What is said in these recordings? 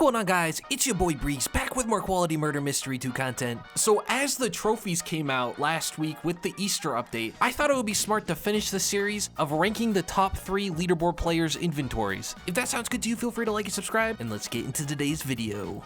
going on, guys? It's your boy Breeze, back with more Quality Murder Mystery 2 content. So as the trophies came out last week with the Easter update, I thought it would be smart to finish the series of ranking the top 3 leaderboard players' inventories. If that sounds good to you, feel free to like and subscribe, and let's get into today's video.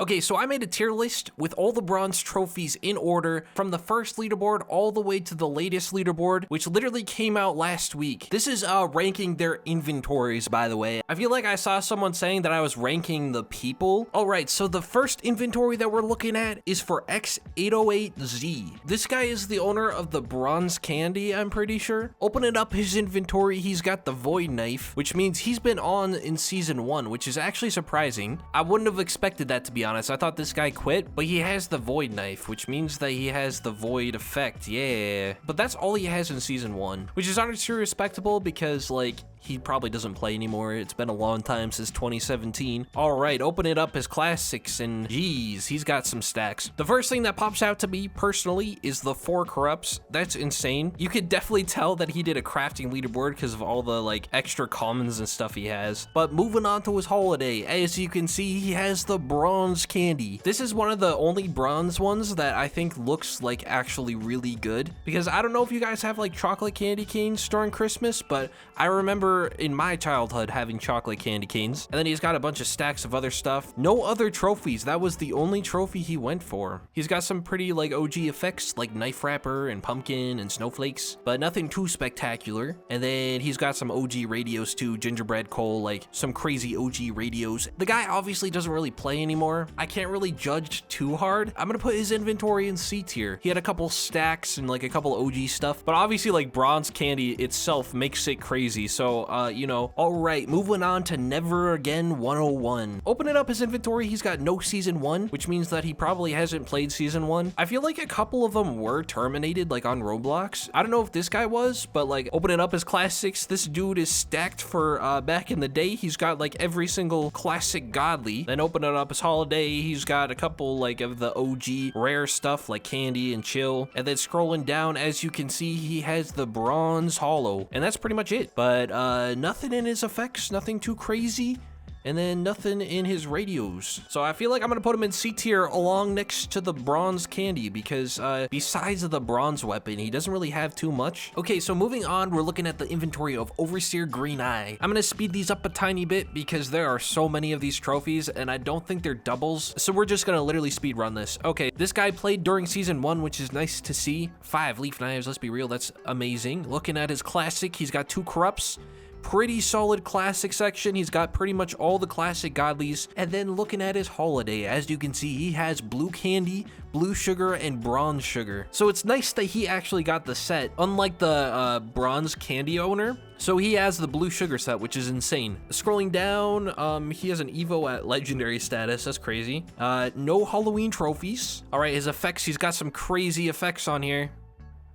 Okay, so I made a tier list with all the bronze trophies in order from the first leaderboard all the way to the latest leaderboard, which literally came out last week. This is ranking their inventories, by the way. I feel like I saw someone saying that I was ranking the people. All right, so the first inventory that we're looking at is for X808Z. This guy is the owner of the bronze candy, I'm pretty sure. Opening up his inventory, he's got the void knife, which means he's been on in season 1, which is actually surprising. I wouldn't have expected that, to be honest. I thought this guy quit, but he has the void knife, which means that he has the void effect. Yeah, but that's all he has in season 1, which is honestly respectable because, like, he probably doesn't play anymore. It's been a long time since 2017. All right, open it up as classics, and geez, he's got some stacks. The first thing that pops out to me personally is the 4 corrupts. That's insane. You could definitely tell that he did a crafting leaderboard because of all the like extra commons and stuff he has. But moving on to his holiday, as you can see, he has the bronze candy. This is one of the only bronze ones that I think looks like actually really good, because I don't know if you guys have like chocolate candy canes during Christmas, but I remember in my childhood having chocolate candy canes. And then he's got a bunch of stacks of other stuff. No other trophies. That was the only trophy he went for. He's got some pretty like OG effects like knife wrapper and pumpkin and snowflakes, but nothing too spectacular. And then he's got some OG radios too, gingerbread coal, like some crazy OG radios. The guy obviously doesn't really play anymore. I can't really judge too hard. I'm gonna put his inventory in C tier. He had a couple stacks and like a couple OG stuff, but obviously like bronze candy itself makes it crazy. So you know, all right, moving on to Never Again 101. Opening up his inventory, he's got no season 1, which means that he probably hasn't played season 1. I feel like a couple of them were terminated, like on Roblox. I don't know if this guy was, but like opening up his classics, this dude is stacked for back in the day. He's got like every single classic godly. Then opening up his holiday, he's got a couple like of the OG rare stuff like candy and chill. And then scrolling down, as you can see, he has the bronze hollow, and that's pretty much it. But nothing in his effects, nothing too crazy, and then nothing in his radios. So I feel like I'm gonna put him in C tier along next to the bronze candy because besides the bronze weapon, he doesn't really have too much. Okay, so moving on, we're looking at the inventory of Overseer Green Eye. I'm gonna speed these up a tiny bit because there are so many of these trophies and I don't think they're doubles. So we're just gonna literally speed run this. Okay, this guy played during season 1, which is nice to see. 5 leaf knives, let's be real, that's amazing. Looking at his classic, he's got 2 corrupts. Pretty solid classic section. He's got pretty much all the classic godlies. And then looking at his holiday, as you can see, he has blue candy, blue sugar, and bronze sugar. So it's nice that he actually got the set, unlike the bronze candy owner. So he has the blue sugar set, which is insane. Scrolling down, he has an Evo at legendary status. That's crazy. No Halloween trophies. All right, his effects, he's got some crazy effects on here.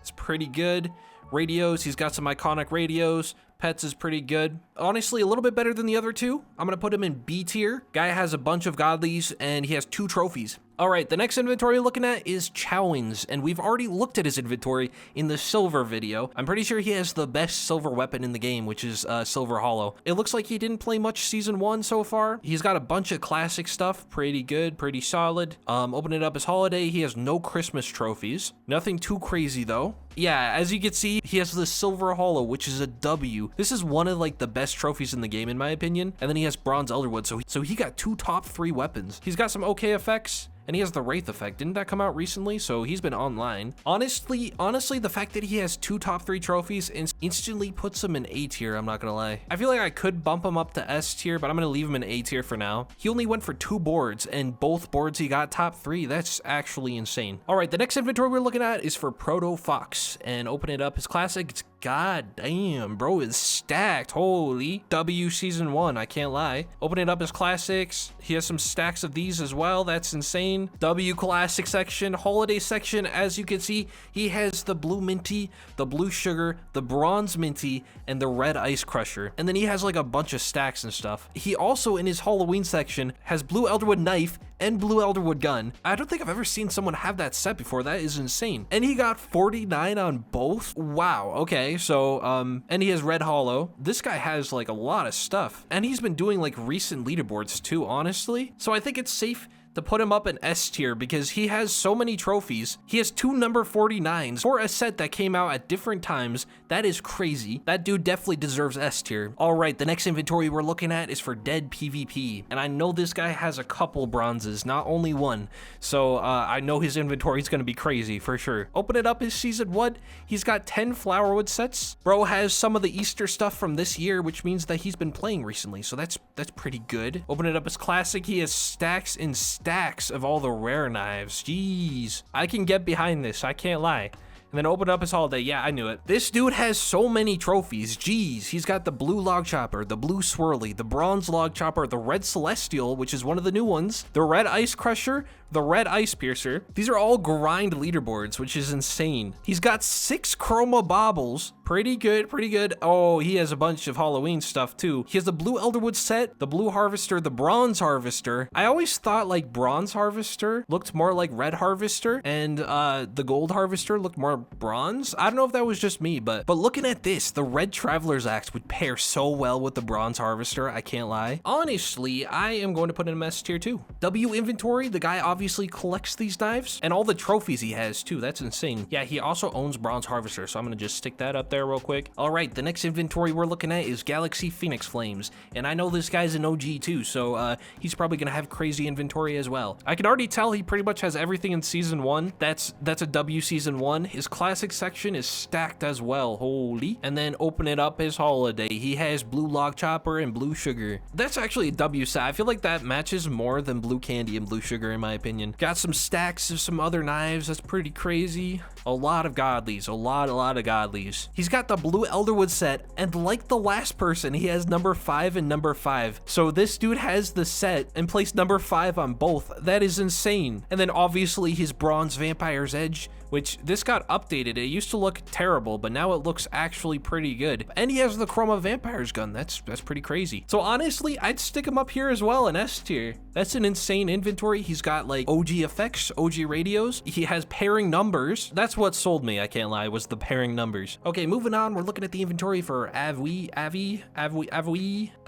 It's pretty good. Radios, he's got some iconic radios. Pets is pretty good. Honestly, a little bit better than the other two. I'm gonna put him in B tier. Guy has a bunch of godlies and he has 2 trophies. All right, the next inventory looking at is Chowins, and we've already looked at his inventory in the silver video. I'm pretty sure he has the best silver weapon in the game, which is silver hollow. It looks like he didn't play much season 1 so far. He's got a bunch of classic stuff, pretty good, pretty solid. Opening up his holiday, he has no Christmas trophies. Nothing too crazy though. Yeah, as you can see, he has the silver hollow, which is a W. This is one of like the best trophies in the game in my opinion. And then he has bronze elderwood, so he got 2 top 3 weapons. He's got some okay effects. And he has the Wraith effect. Didn't that come out recently? So he's been online. Honestly, the fact that he has 2 top 3 trophies instantly puts him in A tier, I'm not gonna lie. I feel like I could bump him up to S tier, but I'm gonna leave him in A tier for now. He only went for 2 boards, and both boards he got top 3. That's actually insane. All right, the next inventory we're looking at is for Proto Fox. And opening it up, his classic, it's god damn, bro, is stacked. Holy W season 1, I can't lie. Opening it up his classics. He has some stacks of these as well. That's insane. insane. W classic section, holiday section, as you can see, he has the blue minty, the blue sugar, the bronze minty, and the red ice crusher. And then he has like a bunch of stacks and stuff. He also, in his Halloween section, has blue elderwood knife and blue elderwood gun. I don't think I've ever seen someone have that set before. That is insane. And he got 49 on both. Wow. Okay. So, and he has red hollow. This guy has like a lot of stuff, and he's been doing like recent leaderboards too, honestly. So I think it's safe to put him up in S tier because he has so many trophies. He has 2 number 49s for a set that came out at different times. That is crazy. That dude definitely deserves S tier. All right, the next inventory we're looking at is for dead PvP. And I know this guy has a couple bronzes, not only one. So I know his inventory is gonna be crazy for sure. Open it up, his season 1. He's got 10 flowerwood sets. Bro has some of the Easter stuff from this year, which means that he's been playing recently. So that's pretty good. Open it up as classic. He has stacks and stacks of all the rare knives. Jeez, I can get behind this, I can't lie. And then open up his holiday. Yeah, I knew it. This dude has so many trophies. Jeez, he's got the blue log chopper, the blue swirly, the bronze log chopper, the red celestial, which is one of the new ones, the red ice crusher, the red ice piercer. These are all grind leaderboards, which is insane. He's got 6 chroma baubles. Pretty good, pretty good. Oh, he has a bunch of Halloween stuff too. He has the blue elderwood set, the blue harvester, the bronze harvester. I always thought like bronze harvester looked more like red harvester, and the gold harvester looked more bronze. I don't know if that was just me, but looking at this, the red traveler's axe would pair so well with the bronze harvester, I can't lie. Honestly, I am going to put in S tier too. W inventory, the guy obviously collects these knives and all the trophies he has too. That's insane. Yeah, he also owns bronze harvester, so I'm gonna just stick that up there real quick. All right, the next inventory we're looking at is Galaxy Phoenix Flames, and I know this guy's an OG too, so he's probably gonna have crazy inventory as well. I can already tell he pretty much has everything in season 1. That's a W season 1. His classic section is stacked as well. Holy. And then open it up, his holiday. He has blue log chopper and blue sugar. That's actually a W set. I feel like that matches more than blue candy and blue sugar in my opinion. Got some stacks of some other knives. That's pretty crazy. A lot of godlies. A lot of godlies. He's got the blue elderwood set, and like the last person, he has number 5 and number 5. So this dude has the set and placed number 5 on both. That is insane. And then obviously his bronze vampire's edge, which this got updated. It used to look terrible, but now it looks actually pretty good. And he has the chroma vampire's gun. That's pretty crazy. So honestly, I'd stick him up here as well in S tier. That's an insane inventory. He's got like OG effects, OG radios. He has pairing numbers. That's what sold me, I can't lie, was the pairing numbers. Okay, moving on, we're looking at the inventory for Avi,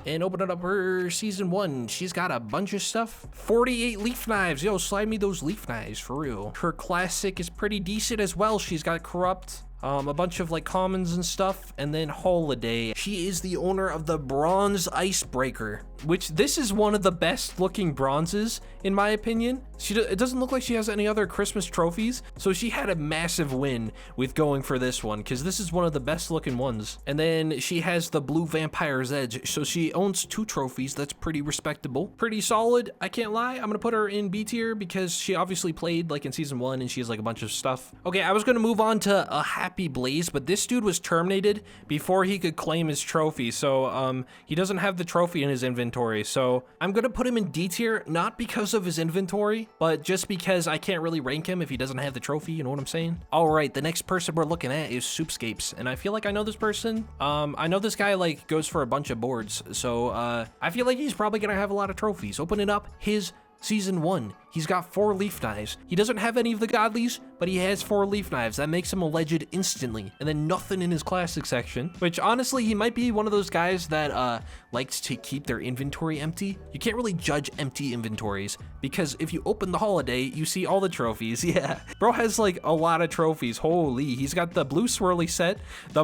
and open it up her season 1. She's got a bunch of stuff. 48 leaf knives. Yo, slide me those leaf knives for real. Her classic is pretty decent as well. She's got corrupt, a bunch of like commons and stuff, and then holiday. She is the owner of the bronze icebreaker, which this is one of the best looking bronzes in my opinion. It doesn't look like she has any other Christmas trophies, so she had a massive win with going for this one because this is one of the best looking ones. And then she has the blue vampire's edge, so she owns 2 trophies. That's pretty respectable, pretty solid, I can't lie. I'm gonna put her in B tier because she obviously played like in season 1 and she has like a bunch of stuff. Okay, I was gonna move on to a Happy Blaze, but this dude was terminated before he could claim his trophy, so he doesn't have the trophy in his inventory. So I'm gonna put him in D tier, not because of his inventory, but just because I can't really rank him if he doesn't have the trophy, you know what I'm saying? All right, the next person we're looking at is Soupcape, and I feel like I know this person. I know this guy like goes for a bunch of boards, so I feel like he's probably gonna have a lot of trophies. Open it up, his season 1. He's got 4 leaf knives. He doesn't have any of the godlies, but he has 4 leaf knives. That makes him a legend instantly. And then nothing in his classic section, which honestly, he might be one of those guys that likes to keep their inventory empty. You can't really judge empty inventories because if you open the holiday, you see all the trophies. Yeah, bro has like a lot of trophies. Holy, he's got the blue swirly set, the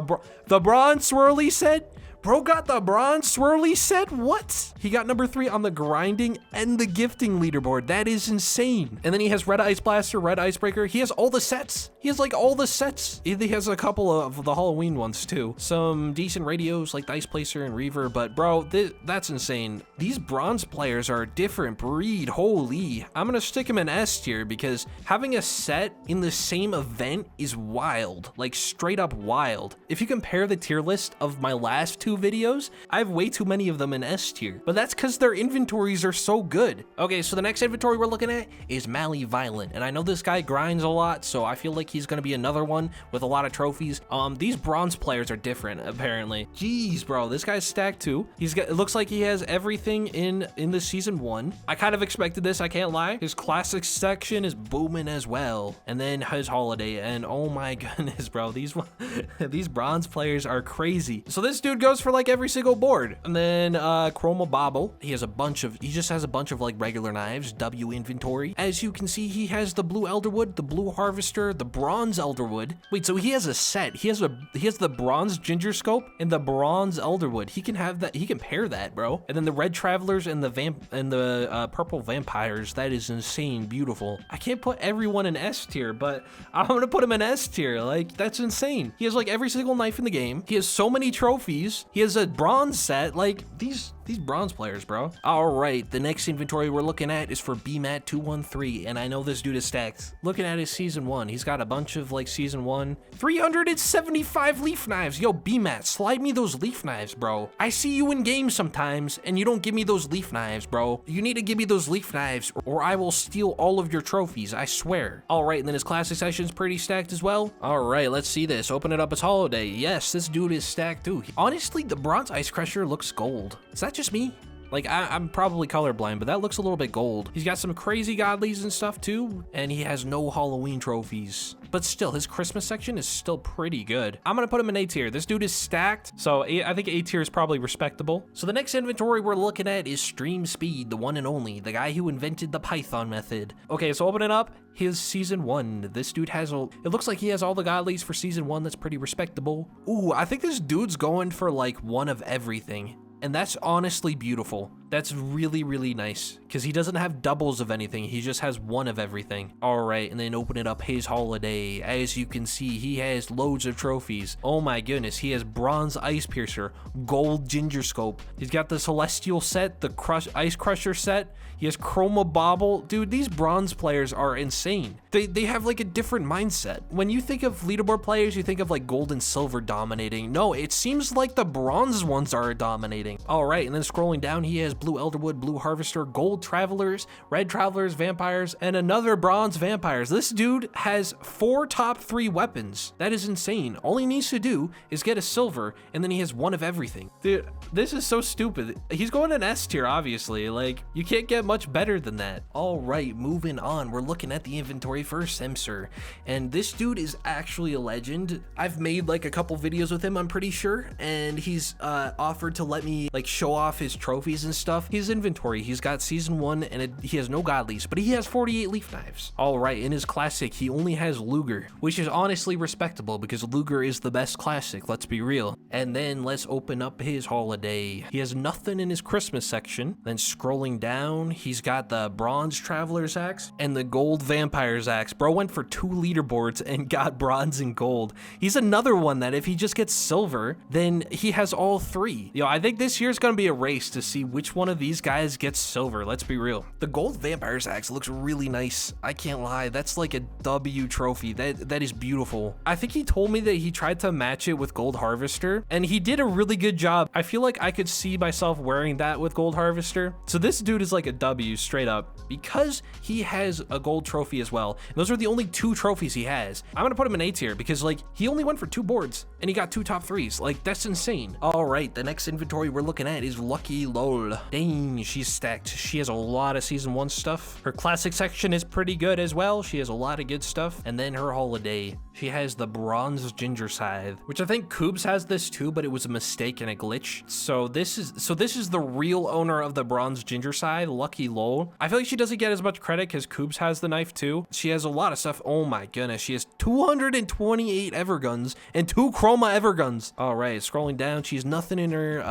bronze swirly set. Bro got the bronze swirly set? What? He got number 3 on the grinding and the gifting leaderboard. That is insane. And then he has red ice blaster, red icebreaker. He has all the sets. He has like all the sets. He has a couple of the Halloween ones too. Some decent radios like the ice placer and reaver, but bro, that's insane. These bronze players are a different breed. Holy. I'm gonna stick him in S tier because having a set in the same event is wild. Like straight up wild. If you compare the tier list of my last 2 MM2 videos. I have way too many of them in S tier, but that's because their inventories are so good. Okay, so the next inventory we're looking at is Mally Violent, and I know this guy grinds a lot, so I feel like he's gonna be another one with a lot of trophies. These bronze players are different, apparently. Jeez, bro, this guy's stacked too. It looks like he has everything in the season 1. I kind of expected this, I can't lie. His classic section is booming as well, and then his holiday, and oh my goodness, bro, these bronze players are crazy. So this dude goes for like every single board. And then Chroma Bobble, he just has a bunch of like regular knives, W inventory. As you can see, he has the blue Elderwood, the blue Harvester, the bronze Elderwood. Wait, so he has a set. He has the bronze Ginger Scope and the bronze Elderwood. He can have that. He can pair that, bro. And then the red Travelers and the purple Vampires. That is insane, beautiful. I can't put everyone in S tier, but I'm gonna put him in S tier. Like, that's insane. He has like every single knife in the game. He has so many trophies. He has a bronze set. Like, these bronze players, bro. All right, the next inventory we're looking at is for BMAT 213, and I know this dude is stacked. Looking at his season 1, he's got a bunch of like season 1, 375 leaf knives. Yo, BMAT, slide me those leaf knives, bro. I see you in games sometimes, and you don't give me those leaf knives, bro. You need to give me those leaf knives, or I will steal all of your trophies, I swear. All right, and then his classic section's pretty stacked as well. All right, let's see this. Open it up as holiday. Yes, this dude is stacked too. Honestly, the bronze Ice Crusher looks gold. Is that just me? Like, I'm probably colorblind, but that looks a little bit gold. He's got some crazy godlies and stuff too, and he has no Halloween trophies. But still, his Christmas section is still pretty good. I'm gonna put him in A tier. This dude is stacked, so I think A tier is probably respectable. So the next inventory we're looking at is Streamspeed, the one and only, the guy who invented the Python method. Okay, so open it up. His season 1. This dude has it looks like he has all the godlies for season 1. That's pretty respectable. Ooh, I think this dude's going for like one of everything. And that's honestly beautiful. That's really, really nice because he doesn't have doubles of anything. He just has one of everything. All right, and then open it up, his holiday. As you can see, he has loads of trophies. Oh my goodness, he has bronze Ice Piercer, gold Ginger Scope. He's got the Celestial set, the Ice Crusher set. He has Chroma Bobble. Dude, these bronze players are insane. They have like a different mindset. When you think of leaderboard players, you think of like gold and silver dominating. No, it seems like the bronze ones are dominating. All right, and then scrolling down, he has blue Elderwood, blue Harvester, gold Travelers, red Travelers, Vampires, and another bronze Vampires. This dude has 4 top 3 weapons. That is insane. All he needs to do is get a silver, and then he has one of everything. Dude, this is so stupid. He's going in S tier, obviously. Like, you can't get much better than that. All right, moving on. We're looking at the inventory for Semser, and this dude is actually a legend. I've made like a couple videos with him, I'm pretty sure, and he's offered to let me like show off his trophies and stuff. His inventory, he's got season 1 and he has no godlies, but he has 48 leaf knives. All right, in his classic, he only has Luger, which is honestly respectable because Luger is the best classic, let's be real. And then let's open up his holiday. He has nothing in his Christmas section. Then scrolling down, he's got the bronze Traveler's Axe and the gold Vampire's Axe. Bro went for 2 leaderboards and got bronze and gold. He's another one that if he just gets silver, then he has all 3. Yo, I think this year's gonna be a race to see which one of these guys gets silver, let's be real. The gold Vampire's Axe looks really nice. I can't lie, that's like a W trophy. That is beautiful. I think he told me that he tried to match it with gold Harvester, and he did a really good job. I feel like I could see myself wearing that with gold Harvester. So this dude is like a W straight up because he has a gold trophy as well. And those are the only 2 trophies he has. I'm gonna put him in A tier because like he only went for 2 boards and he got 2 top 3s. Like, that's insane. All right, the next inventory we're looking at is Lucky Lol. Dang, she's stacked. She has a lot of season 1 stuff. Her classic section is pretty good as well. She has a lot of good stuff. And then her holiday, she has the bronze Ginger Scythe, which I think Coobs has this too, but it was a mistake and a glitch. So this is the real owner of the bronze Ginger Scythe, Lucky Lol. I feel like she doesn't get as much credit because Coobs has the knife too. She has a lot of stuff. Oh my goodness, she has 228 Everguns and 2 Chroma Everguns. All right, scrolling down, she has nothing in her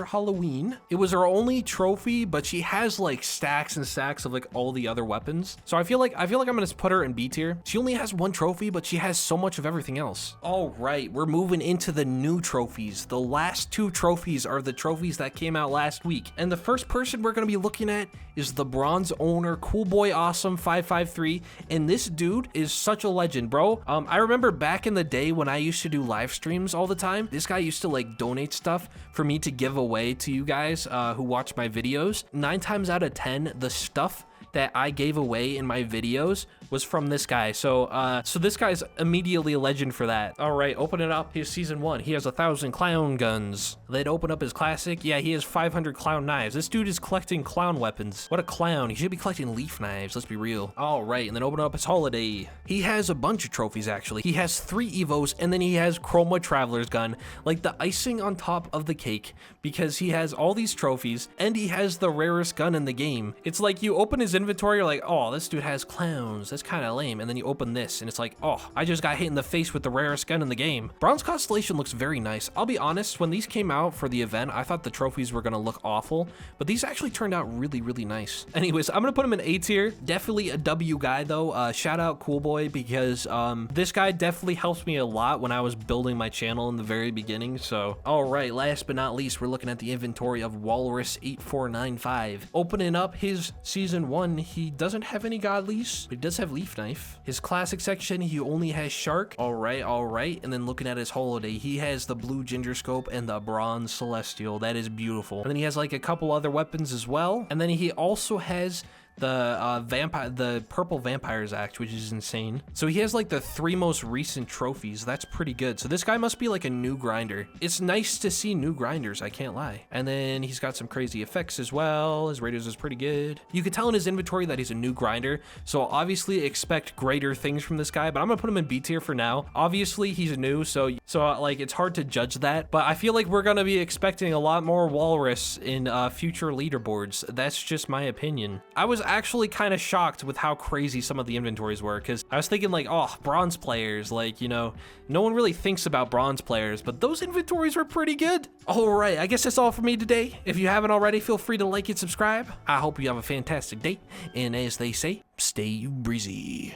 Halloween Halloween. It was her only trophy, but she has like stacks and stacks of like all the other weapons. So I feel like I'm gonna put her in B tier. She only has one trophy, but she has so much of everything else. All right, we're moving into the new trophies. The last two trophies are the trophies that came out last week. And the first person we're gonna be looking at is the bronze owner, Coolboy Awesome 553. And this dude is such a legend, bro. I remember back in the day when I used to do live streams all the time, this guy used to like donate stuff for me to give away to you guys who watch my videos. 9 times out of 10, the stuff that I gave away in my videos was from this guy. So this guy's immediately a legend for that. All right, open it up. Here's season 1. He has 1,000 clown guns. They'd open up his classic. Yeah, he has 500 clown knives. This dude is collecting clown weapons. What a clown. He should be collecting leaf knives. Let's be real. All right, and then open up his holiday. He has a bunch of trophies, actually. He has 3 Evos, and then he has Chroma Traveler's Gun, like the icing on top of the cake, because he has all these trophies, and he has the rarest gun in the game. It's like you open his inventory, you're like, oh, this dude has clowns. That's kind of lame. And then you open this, and it's like, oh, I just got hit in the face with the rarest gun in the game. Bronze Constellation looks very nice. I'll be honest, when these came out for the event, I thought the trophies were gonna look awful, but these actually turned out really, really nice. Anyways, I'm gonna put him in A tier. Definitely a W guy, though. Shout out Coolboy, because this guy definitely helped me a lot when I was building my channel in the very beginning. So, all right, last but not least, we're looking at the inventory of Walrus 8495. Opening up his season 1, he doesn't have any godlies, but he does have leaf knife. His classic section, he only has shark. All right. And then looking at his holiday, he has the blue ginger scope and the bronze celestial. That is beautiful. And then he has like a couple other weapons as well. And then he also has the purple vampires act, which is insane. So he has like the 3 most recent trophies. That's pretty good. So this guy must be like a new grinder. It's nice to see new grinders, I can't lie. And then he's got some crazy effects as well. His radios is pretty good. You can tell in his inventory that he's a new grinder, so obviously expect greater things from this guy, but I'm gonna put him in B tier for now. Obviously he's new, so like it's hard to judge that, but I feel like we're gonna be expecting a lot more Walrus in future leaderboards. That's just my opinion. I was actually kind of shocked with how crazy some of the inventories were, because I was thinking like, oh, bronze players, like, you know, no one really thinks about bronze players, but those inventories were pretty good. All right, I guess that's all for me today. If you haven't already, feel free to like and subscribe. I hope you have a fantastic day, and as they say, stay breezy.